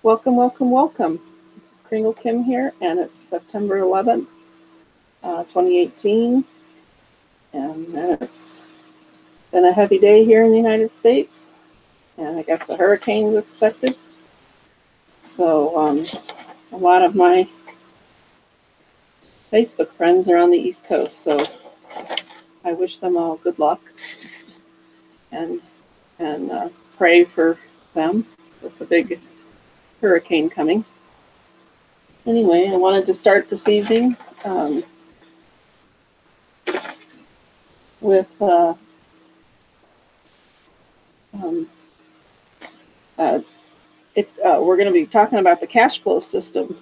Welcome, welcome, welcome. This is Kringle Kim here, and it's September 11th, 2018, and it's been a heavy day here in the United States, and I guess a hurricane is expected. So a lot of my Facebook friends are on the East Coast, so I wish them all good luck and pray for them with the big hurricane coming. Anyway, I wanted to start this evening with we're going to be talking about the cash flow system.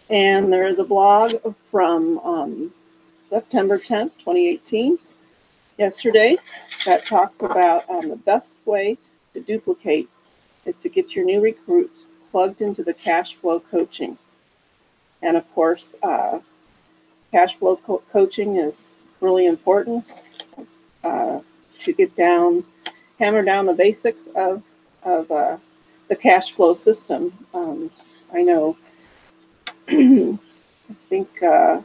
And there is a blog from September 10th, 2018, yesterday, that talks about the best way to duplicate is to get your new recruits plugged into the cash flow coaching. And of course, cash flow coaching is really important to hammer down the basics of the cash flow system. I know, I think I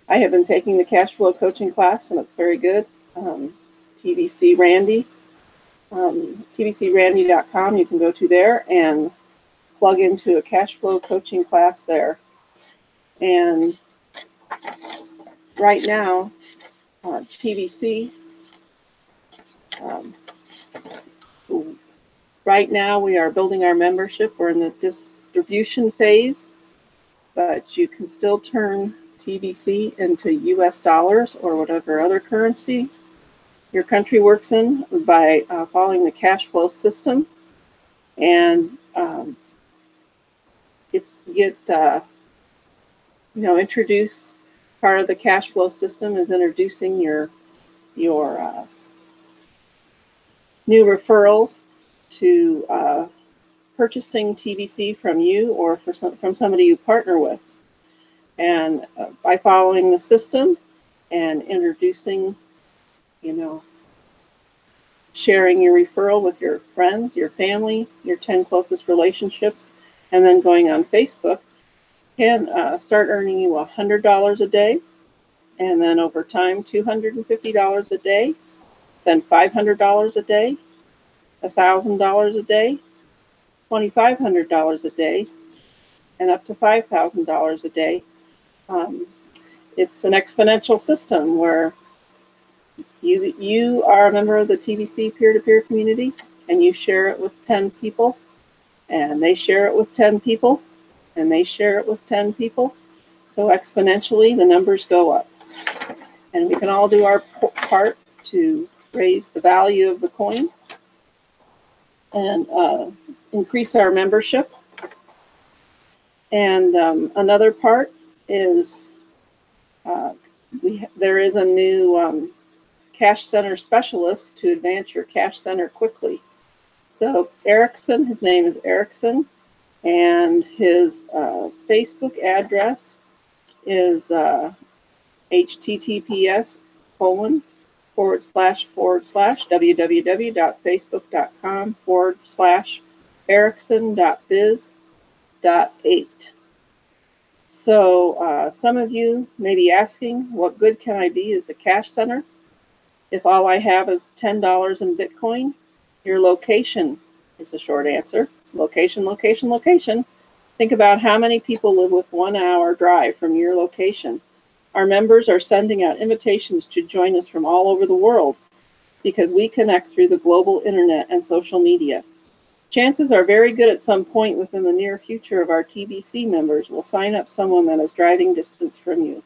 have been taking the cash flow coaching class, and it's very good. TVC Randy, tvcrandy.com, you can go to there and plug into a cash flow coaching class there. And right now, TVC, right now we are building our membership. We're in the distribution phase, but you can still turn TVC into US dollars or whatever other currency your country works in by following the cash flow system. And introduce part of the cash flow system is introducing your new referrals to purchasing TVC from you or from somebody you partner with. And by following the system and introducing, sharing your referral with your friends, your family, your 10 closest relationships, and then going on Facebook, can start earning you $100 a day, and then over time $250 a day, then $500 a day, $1,000 a day, $2,500 a day, and up to $5,000 a day. It's an exponential system where you are a member of the TVC peer-to-peer community, and you share it with 10 people, and they share it with 10 people, and they share it with 10 people. So exponentially, the numbers go up. And we can all do our part to raise the value of the coin and increase our membership. And another part is there is a new cash center specialist to advance your cash center quickly. So Erickson, his name is Erickson, and his Facebook address is https://www.facebook.com/erickson.biz.8. So some of you may be asking, what good can I be as a cash center if all I have is $10 in Bitcoin? Your location is the short answer. Location, location, location. Think about how many people live with 1 hour drive from your location. Our members are sending out invitations to join us from all over the world because we connect through the global internet and social media. Chances are very good at some point within the near future of our TVC members will sign up someone that is driving distance from you.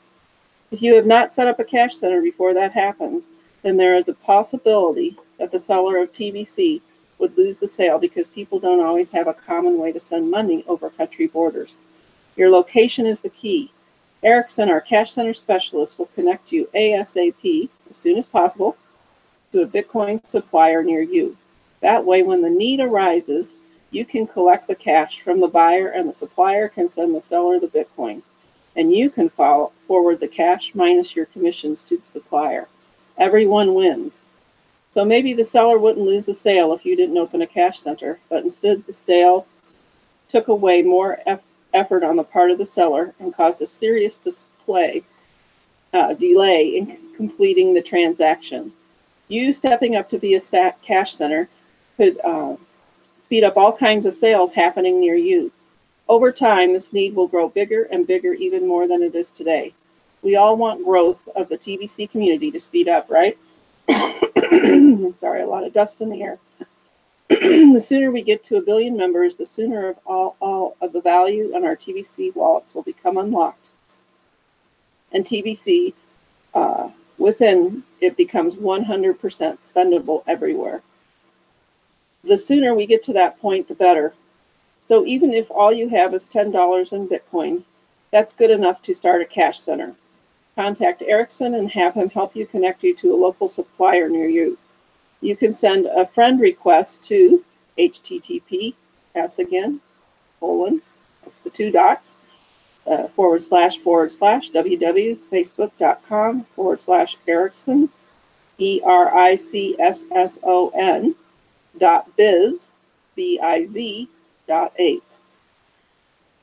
If you have not set up a cash center before that happens, then there is a possibility that the seller of TVC would lose the sale because people don't always have a common way to send money over country borders. Your location is the key. Erickson, our cash center specialist, will connect you ASAP, as soon as possible, to a Bitcoin supplier near you. That way, when the need arises, you can collect the cash from the buyer and the supplier can send the seller the Bitcoin. And you can forward the cash minus your commissions to the supplier. Everyone wins. So maybe the seller wouldn't lose the sale if you didn't open a cash center, but instead the sale took away more effort on the part of the seller and caused a serious delay in completing the transaction. You stepping up to be a cash center could speed up all kinds of sales happening near you. Over time, this need will grow bigger and bigger, even more than it is today. We all want growth of the TBC community to speed up, right? Sorry, a lot of dust in the air. The sooner we get to 1 billion members, the sooner of all of the value on our TBC wallets will become unlocked. And TBC within it becomes 100% spendable everywhere. The sooner we get to that point, the better. So even if all you have is $10 in Bitcoin, that's good enough to start a cash center. Contact Erickson and have him help you connect you to a local supplier near you. You can send a friend request to https again, : that's the 2 dots, / www.facebook.com/Erickson, ERICSSON.biz, BIZ.8.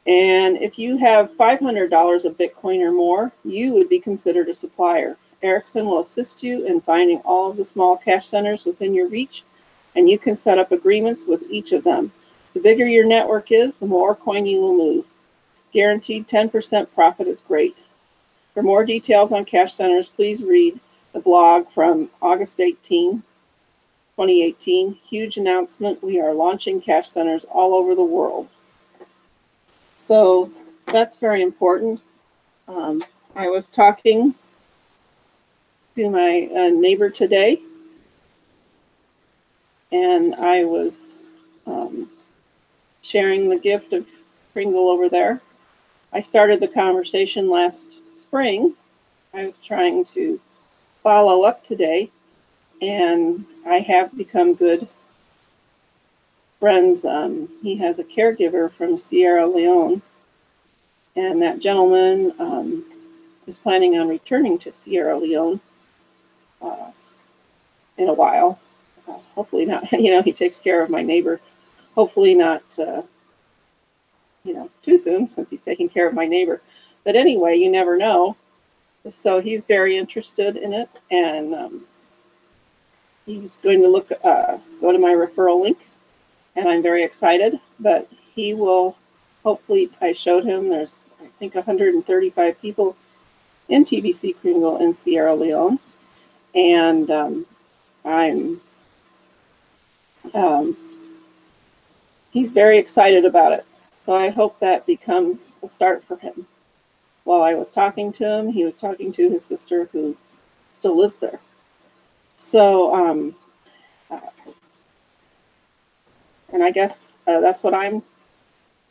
And if you have $500 of Bitcoin or more, you would be considered a supplier. Erickson will assist you in finding all of the small cash centers within your reach, and you can set up agreements with each of them. The bigger your network is, the more coin you will move. Guaranteed 10% profit is great. For more details on cash centers, please read the blog from August 18, 2018. Huge announcement. We are launching cash centers all over the world. So that's very important. I was talking to my neighbor today, and I was sharing the gift of Kringle over there. I started the conversation last spring. I was trying to follow up today, and I have become good friends. He has a caregiver from Sierra Leone, and that gentleman is planning on returning to Sierra Leone in a while. Hopefully not, he takes care of my neighbor. Hopefully not, too soon, since he's taking care of my neighbor. But anyway, you never know. So he's very interested in it, and he's going to go to my referral link, and I'm very excited. But he will, hopefully, I showed him there's, I think, 135 people in TBC Kringle in Sierra Leone, and he's very excited about it. So I hope that becomes a start for him. While I was talking to him, he was talking to his sister who still lives there. So, and I guess that's what I'm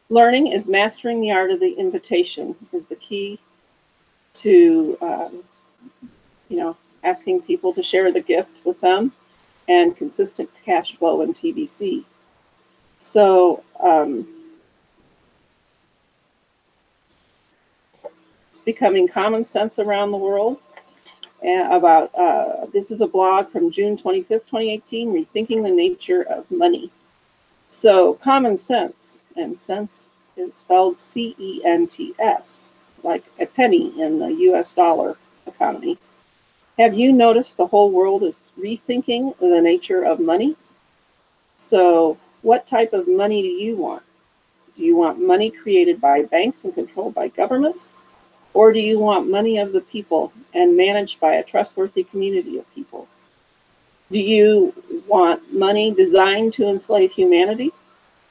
learning, is mastering the art of the invitation is the key to, asking people to share the gift with them, and consistent cash flow in TBC. So it's becoming common sense around the world about, this is a blog from June 25th, 2018, Rethinking the Nature of Money. So common sense, and sense is spelled C-E-N-T-S, like a penny in the US dollar economy. Have you noticed the whole world is rethinking the nature of money? So what type of money do you want? Do you want money created by banks and controlled by governments? Or do you want money of the people and managed by a trustworthy community of people? Do you want money designed to enslave humanity?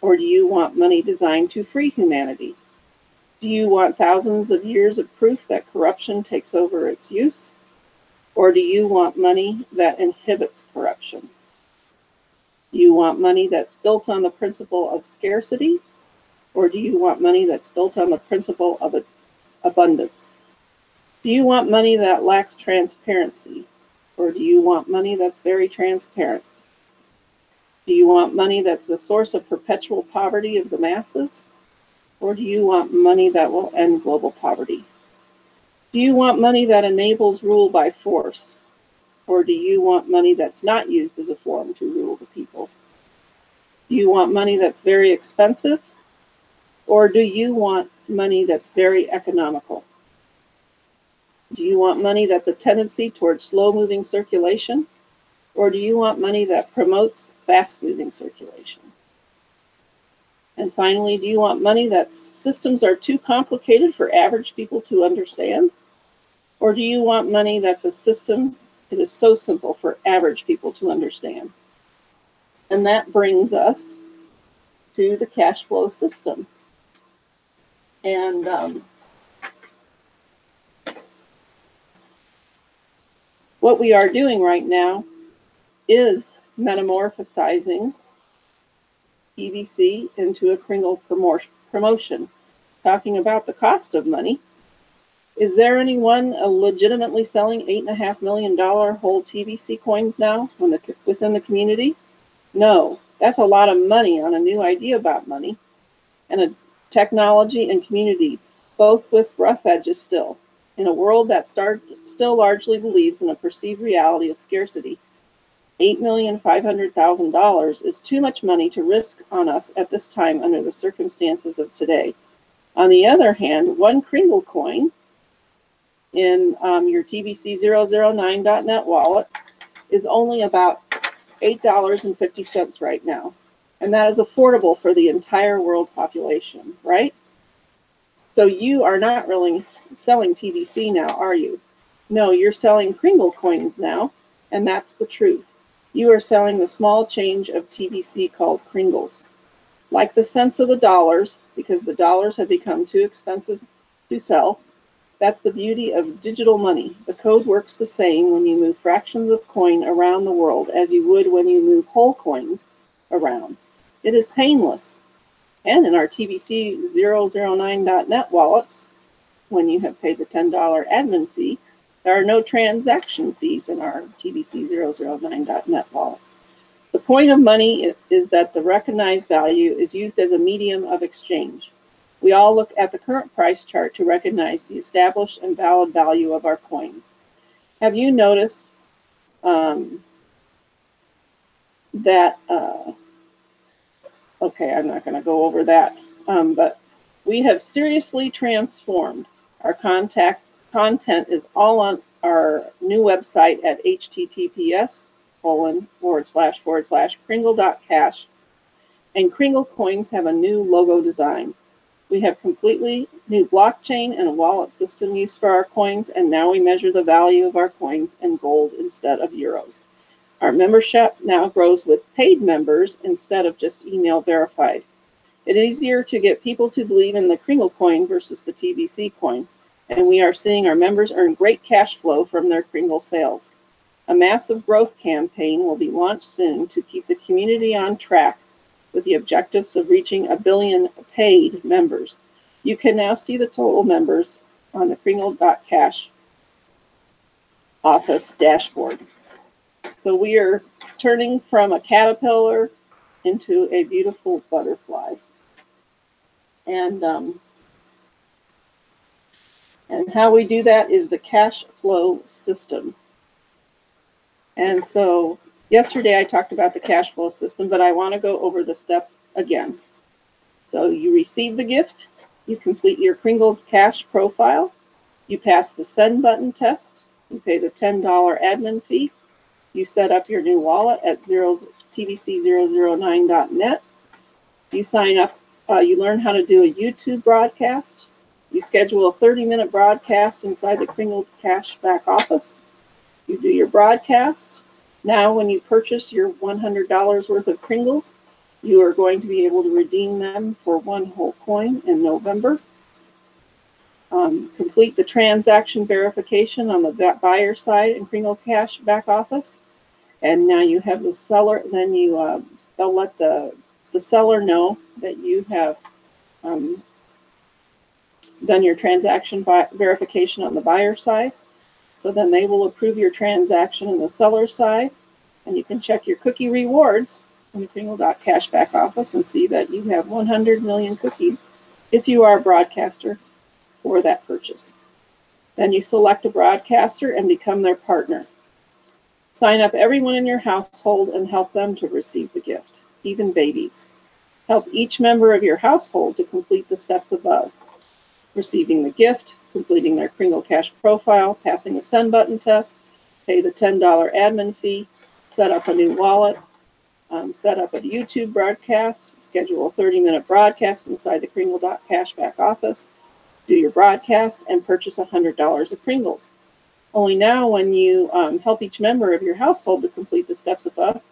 Or do you want money designed to free humanity? Do you want thousands of years of proof that corruption takes over its use? Or do you want money that inhibits corruption? Do you want money that's built on the principle of scarcity? Or do you want money that's built on the principle of abundance? Do you want money that lacks transparency? Or do you want money that's very transparent? Do you want money that's a source of perpetual poverty of the masses? Or do you want money that will end global poverty? Do you want money that enables rule by force? Or do you want money that's not used as a form to rule the people? Do you want money that's very expensive? Or do you want money that's very economical? Do you want money that's a tendency towards slow-moving circulation? Or do you want money that promotes fast-moving circulation? And finally, do you want money that systems are too complicated for average people to understand? Or do you want money that's a system that is so simple for average people to understand? And that brings us to the cash flow system. And what we are doing right now is metamorphosizing TBC into a Kringle promotion. Talking about the cost of money, is there anyone legitimately selling $8.5 million whole TBC coins now within the community? No, that's a lot of money on a new idea about money and a technology and community, both with rough edges still. In a world that still largely believes in a perceived reality of scarcity, $8,500,000 is too much money to risk on us at this time under the circumstances of today. On the other hand, one Kringle coin in your TBC009.net wallet is only about $8.50 right now. And that is affordable for the entire world population, right? So you are not really selling TBC now, are you? No, you're selling Kringle coins now, and that's the truth. You are selling the small change of TBC called Kringles. Like the cents of the dollars, because the dollars have become too expensive to sell. That's the beauty of digital money. The code works the same when you move fractions of coin around the world as you would when you move whole coins around. It is painless. And in our TBC009.net wallets, when you have paid the $10 admin fee, there are no transaction fees in our TBC009.net wallet. The point of money is that the recognized value is used as a medium of exchange. We all look at the current price chart to recognize the established and valid value of our coins. Have you noticed that, okay, I'm not going to go over that, but we have seriously transformed. Our content is all on our new website at https://kringle.cash, and Kringle coins have a new logo design. We have completely new blockchain and a wallet system used for our coins, and now we measure the value of our coins in gold instead of euros. Our membership now grows with paid members instead of just email verified. It is easier to get people to believe in the Kringle coin versus the TBC coin, and we are seeing our members earn great cash flow from their Kringle sales. A massive growth campaign will be launched soon to keep the community on track with the objectives of reaching 1 billion paid members. You can now see the total members on the Kringle.cash office dashboard. So we are turning from a caterpillar into a beautiful butterfly. And how we do that is the cash flow system. And so yesterday I talked about the cash flow system, but I want to go over the steps again. So you receive the gift, you complete your Kringle Cash profile, you pass the send button test, you pay the $10 admin fee, you set up your new wallet at TBC009.net, you sign up, you learn how to do a YouTube broadcast, you schedule a 30-minute broadcast inside the Kringle Cash back office, you do your broadcast. Now when you purchase your $100 worth of Kringles, you are going to be able to redeem them for one whole coin in November. Complete the transaction verification on the buyer side in Kringle Cash back office. And now you have the seller, then you they'll let the seller know that you have done your transaction verification on the buyer side. So then they will approve your transaction on the seller side, and you can check your cookie rewards in the Kringle.cash back office and see that you have 100 million cookies if you are a broadcaster for that purchase. Then you select a broadcaster and become their partner. Sign up everyone in your household and help them to receive the gift, even babies. Help each member of your household to complete the steps above: receiving the gift, completing their Kringle Cash profile, passing the send button test, pay the $10 admin fee, set up a new wallet, set up a YouTube broadcast, schedule a 30-minute broadcast inside the Kringle.cash back office, do your broadcast, and purchase $100 of Kringles. Only now, when you help each member of your household to complete the steps above,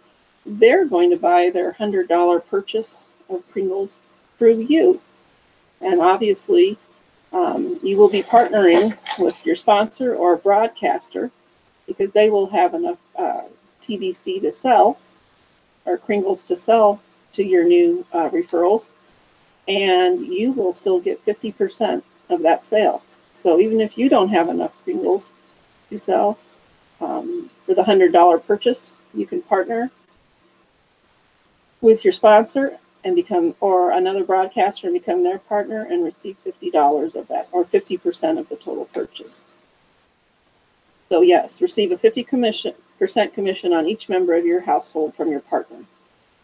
they're going to buy their $100 purchase of Kringles through you. And obviously, you will be partnering with your sponsor or broadcaster, because they will have enough TVC to sell, or Kringles to sell to your new referrals, and you will still get 50% of that sale. So even if you don't have enough Kringles to sell for the $100 purchase, you can partner with your sponsor and become, or another broadcaster, and become their partner and receive $50 of that, or 50% of the total purchase. So yes, receive a 50% commission on each member of your household from your partner.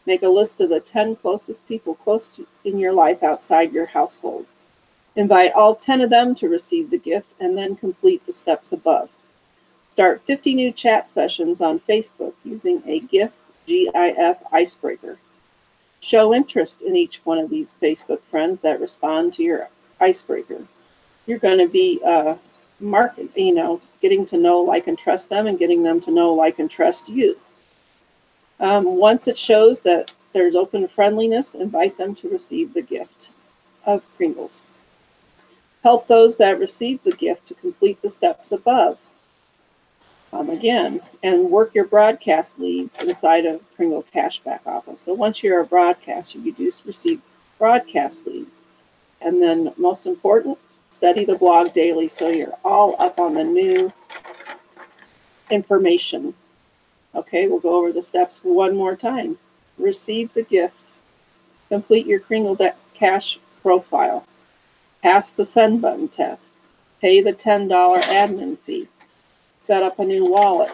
Make a list of the 10 closest people in your life outside your household. Invite all 10 of them to receive the gift, and then complete the steps above. Start 50 new chat sessions on Facebook using a GIF icebreaker. Show interest in each one of these Facebook friends that respond to your icebreaker. You're going to be getting to know, like, and trust them, and getting them to know, like, and trust you. Once it shows that there's open friendliness, invite them to receive the gift of Kringles. Help those that receive the gift to complete the steps above. Again, and work your broadcast leads inside of Kringle Cash back office. So once you're a broadcaster, you do receive broadcast leads. And then, most important, study the blog daily so you're all up on the new information. Okay, we'll go over the steps one more time. Receive the gift. Complete your Kringle Cash profile. Pass the send button test. Pay the $10 admin fee. Set up a new wallet.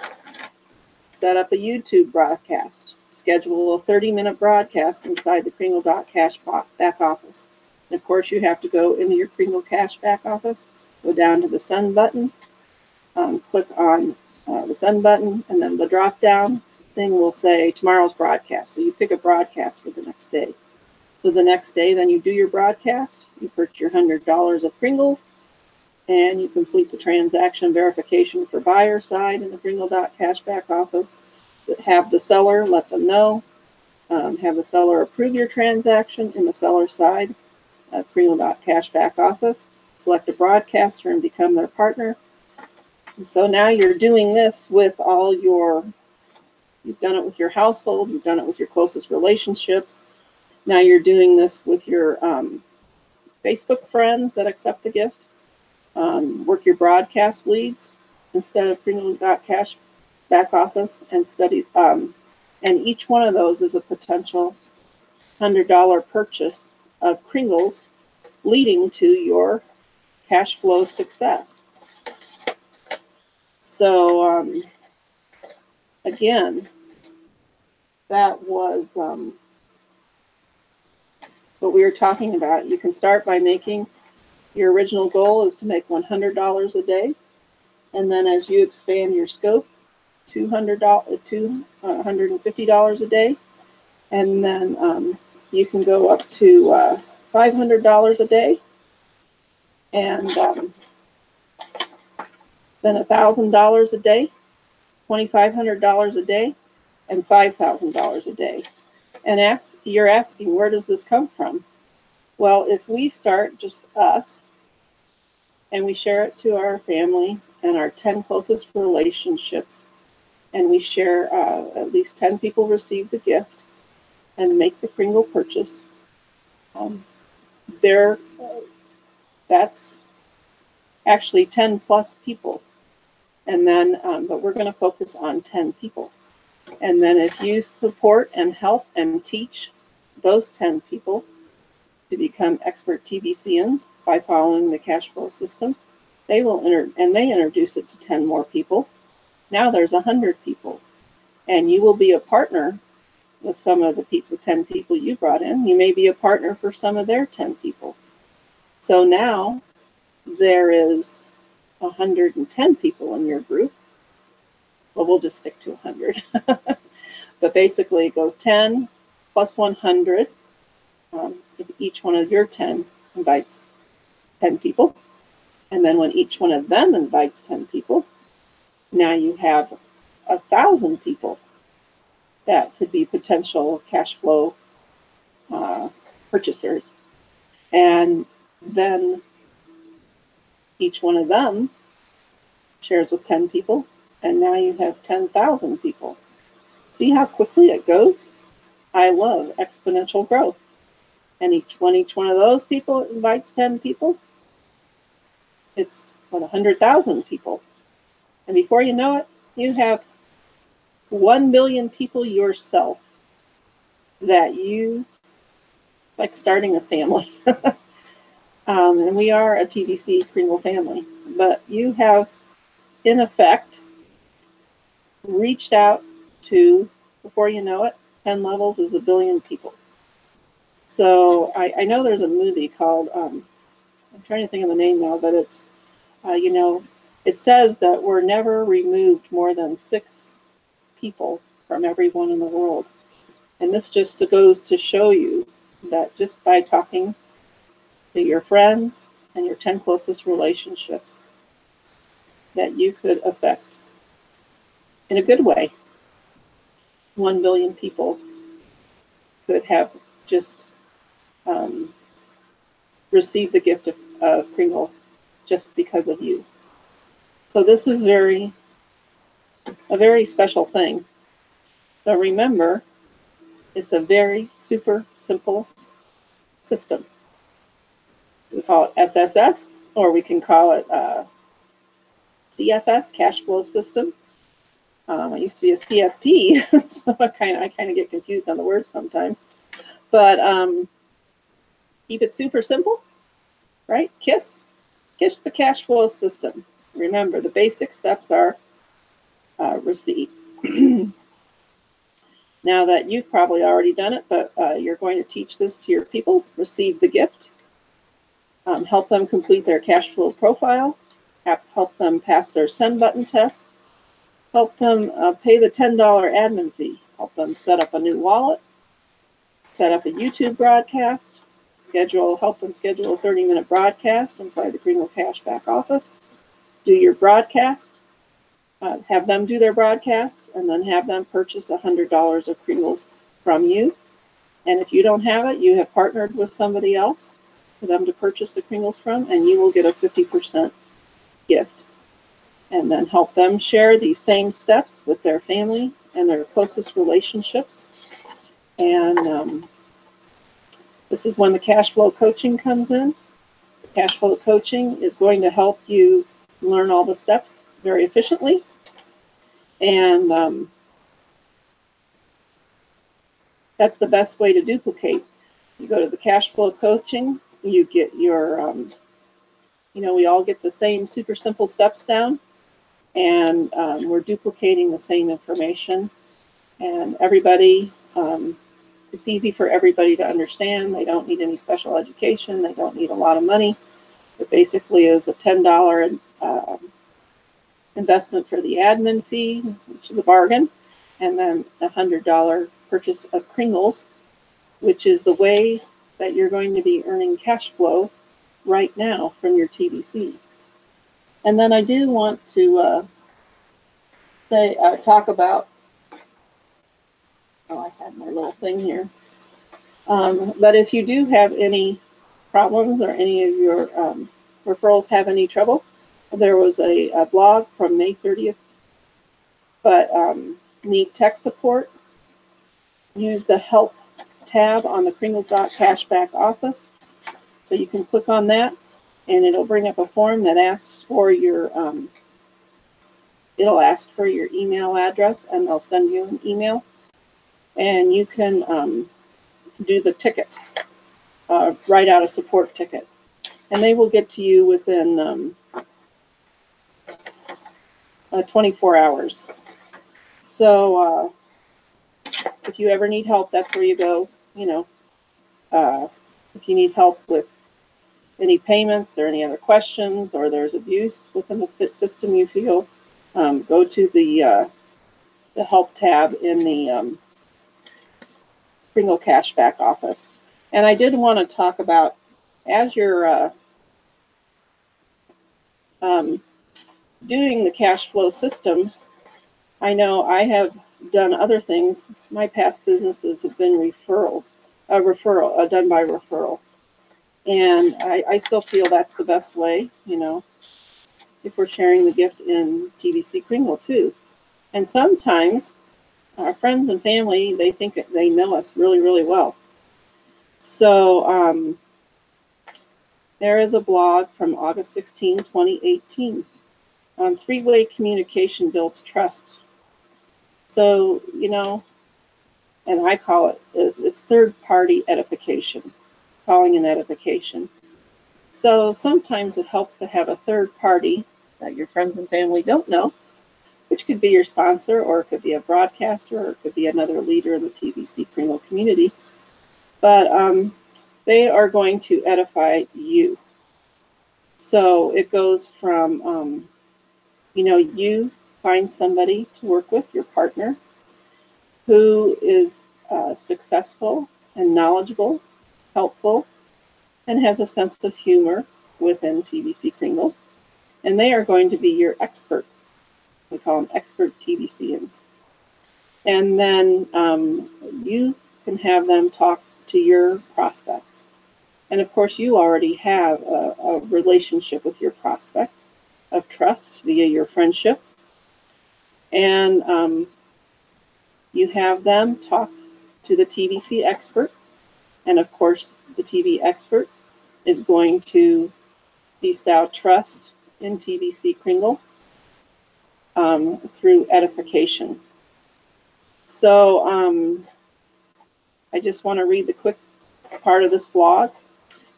Set up a YouTube broadcast. Schedule a 30-minute broadcast inside the Kringle.cash back office. And of course, you have to go into your Kringle Cash back office, go down to the send button, click on the send button, and then the drop-down thing will say tomorrow's broadcast. So you pick a broadcast for the next day. So the next day, then you do your broadcast, you purchase your $100 of Kringles, and you complete the transaction verification for buyer side in the Kringle.cash back office. Have the seller, let them know. Have the seller approve your transaction in the seller side of Kringle.cash back office. Select a broadcaster and become their partner. And so now you're doing this with all your, you've done it with your household, you've done it with your closest relationships. Now you're doing this with your Facebook friends that accept the gift. Work your broadcast leads instead of Kringle.cash back office, and study. And each one of those is a potential $100 purchase of Kringles, leading to your cash flow success. So again, that was what we were talking about. You can start by making, your original goal is to make $100 a day. And then as you expand your scope, $150 a day. And then you can go up to $500 a day. And then $1,000 a day, $2,500 a day, and $5,000 a day. And you're asking, where does this come from? Well, if we start just us, and we share it to our family and our 10 closest relationships, and we share at least 10 people receive the gift and make the Kringle purchase, that's actually 10 plus people. And then, but we're going to focus on 10 people. And then if you support and help and teach those 10 people to become expert TVCMs by following the cash flow system, they will introduce it to 10 more people. Now there's 100 people. and you will be a partner with some of the people, 10 people you brought in. You may be a partner for some of their 10 people. So now there is 110 people in your group. Well, we'll just stick to 100. But basically it goes 10 plus 100. If each one of your 10 invites 10 people. And then when each one of them invites 10 people, now you have 1,000 people that could be potential cash flow purchasers. And then each one of them shares with 10 people, and now you have 10,000 people. See how quickly it goes? I love exponential growth. And each one of those people invites 10 people. It's 100,000 people. And before you know it, you have 1 billion people yourself that you, like starting a family. And we are a TBC Kringle family. But you have, in effect, reached out to, before you know it, 10 levels is 1 billion people. So I know there's a movie called, I'm trying to think of the name now, but it's, it says that we're never removed more than 6 people from everyone in the world. And this just goes to show you that just by talking to your friends and your 10 closest relationships, that you could affect, in a good way, 1 billion people could have just received the gift of Kringle just because of you. So this is a very special thing. So remember, it's a very super simple system. We call it SSS, or we can call it CFS, cash flow system. I used to be a CFP, so I kind of get confused on the words sometimes. But keep it super simple, right? KISS the cash flow system. Remember, the basic steps are receipt. Now that you've probably already done it, but you're going to teach this to your people. Receive the gift. Help them complete their cash flow profile. Help them pass their send button test. Help them pay the $10 admin fee. Help them set up a new wallet. Set up a YouTube broadcast. Help them schedule a 30-minute broadcast inside the Kringle Cash back office. Do your broadcast. Have them do their broadcast, and then have them purchase $100 of Kringles from you. And if you don't have it, you have partnered with somebody else for them to purchase the Kringles from, and you will get a 50% gift. And then help them share these same steps with their family and their closest relationships. And this is when the cash flow coaching comes in. The cash flow coaching is going to help you learn all the steps very efficiently. And that's the best way to duplicate. You go to the cash flow coaching, you get your, we all get the same super simple steps down, and we're duplicating the same information. And everybody, it's easy for everybody to understand. They don't need any special education. They don't need a lot of money. It basically is a $10 investment for the admin fee, which is a bargain, and then a $100 purchase of Kringles, which is the way that you're going to be earning cash flow right now from your TBC. And then I do want to talk about, I had my little thing here, but if you do have any problems or any of your referrals have any trouble, there was a blog from May 30th, but need tech support, use the help tab on the Kringle.cash back office. So you can click on that, and it'll bring up a form that asks for your, it'll ask for your email address, and they'll send you an email. And you can do the ticket, write out a support ticket. And they will get to you within 24 hours. So if you ever need help, that's where you go. If you need help with any payments or any other questions, or there's abuse within the system you feel, go to the help tab in the Kringle Cashback office. And I did want to talk about, as you're doing the cash flow system, I know I have done other things. My past businesses have been done by referral. And I still feel that's the best way, if we're sharing the gift in TBC Kringle too. And sometimes our friends and family, they think they know us really, really well. So there is a blog from August 16, 2018. Three-way communication builds trust. So, and I call it's third-party edification, calling an edification. So sometimes it helps to have a third party that your friends and family don't know, which could be your sponsor, or it could be a broadcaster, or it could be another leader in the TBC Kringle community. But they are going to edify you. So it goes from, you find somebody to work with, your partner, who is successful and knowledgeable, helpful, and has a sense of humor within TBC Kringle. And they are going to be your expert. We call them expert TBCians. And then you can have them talk to your prospects. And of course, you already have a relationship with your prospect of trust via your friendship. And you have them talk to the TBC expert. And of course, the TV expert is going to bestow trust in TBC Kringle through edification. So I just want to read the quick part of this blog,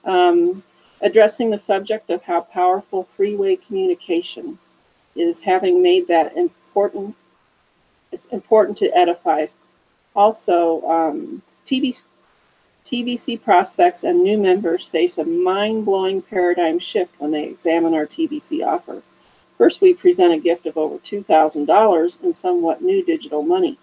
addressing the subject of how powerful three-way communication is, having made that important. It's important to edify. Also, TBC prospects and new members face a mind-blowing paradigm shift when they examine our TBC offer. First, we present a gift of over $2,000 in somewhat new digital money.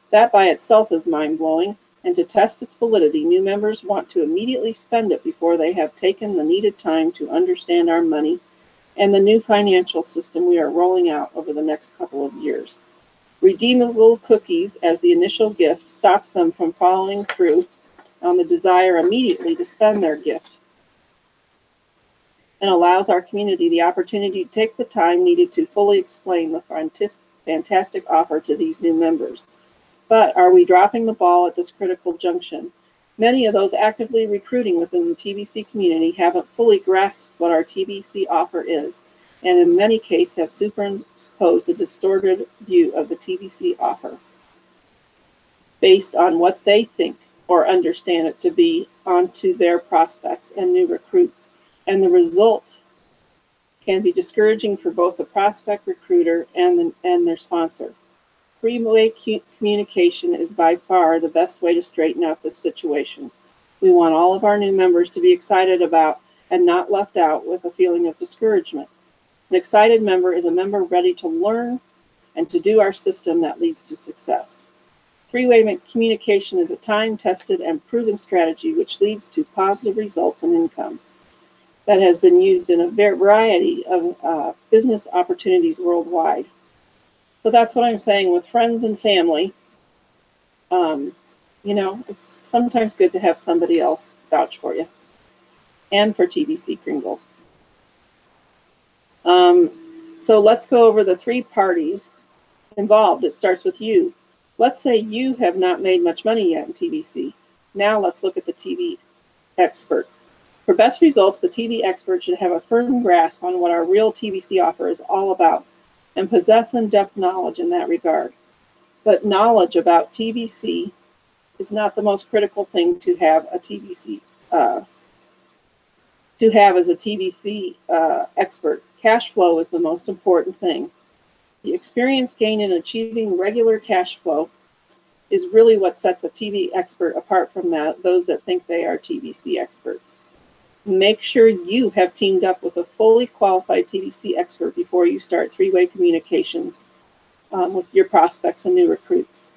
That by itself is mind-blowing, and to test its validity, new members want to immediately spend it before they have taken the needed time to understand our money and the new financial system we are rolling out over the next couple of years. Redeemable cookies as the initial gift stops them from following through on the desire immediately to spend their gift, and allows our community the opportunity to take the time needed to fully explain the fantastic offer to these new members. But are we dropping the ball at this critical junction? Many of those actively recruiting within the TBC community haven't fully grasped what our TBC offer is, and in many cases have superimposed a distorted view of the TBC offer based on what they think or understand it to be onto their prospects and new recruits. And the result can be discouraging for both the prospect recruiter and their sponsor. Three-way communication is by far the best way to straighten out this situation. We want all of our new members to be excited about and not left out with a feeling of discouragement. An excited member is a member ready to learn and to do our system that leads to success. Three-way communication is a time-tested and proven strategy which leads to positive results and income that has been used in a variety of business opportunities worldwide. So that's what I'm saying with friends and family. It's sometimes good to have somebody else vouch for you, and for TBC Kringle. So let's go over the three parties involved. It starts with you. Let's say you have not made much money yet in TBC. Now let's look at the TV expert. For best results, the TV expert should have a firm grasp on what our real TBC offer is all about and possess in-depth knowledge in that regard. But knowledge about TBC is not the most critical thing to have a TBC as a TBC expert. Cash flow is the most important thing. The experience gained in achieving regular cash flow is really what sets a TV expert apart from those that think they are TVC experts. Make sure you have teamed up with a fully qualified TVC expert before you start three-way communications with your prospects and new recruits.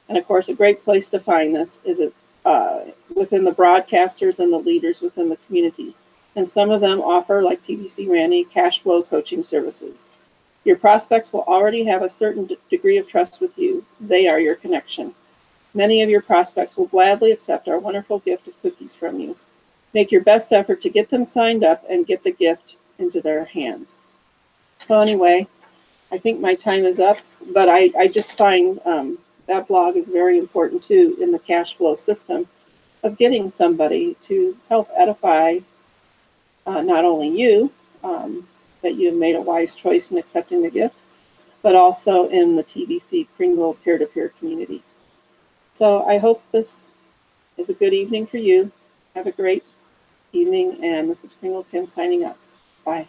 And of course, a great place to find this is within the broadcasters and the leaders within the community. And some of them offer, like TVC Randy, cash flow coaching services. Your prospects will already have a certain degree of trust with you. They are your connection. Many of your prospects will gladly accept our wonderful gift of cookies from you. Make your best effort to get them signed up and get the gift into their hands. So anyway, I think my time is up, but I just find that blog is very important too in the cash flow system of getting somebody to help edify not only you, that you have made a wise choice in accepting the gift, but also in the TVC Kringle peer-to-peer community. So I hope this is a good evening for you. Have a great evening, and this is Kringle Kim signing up. Bye.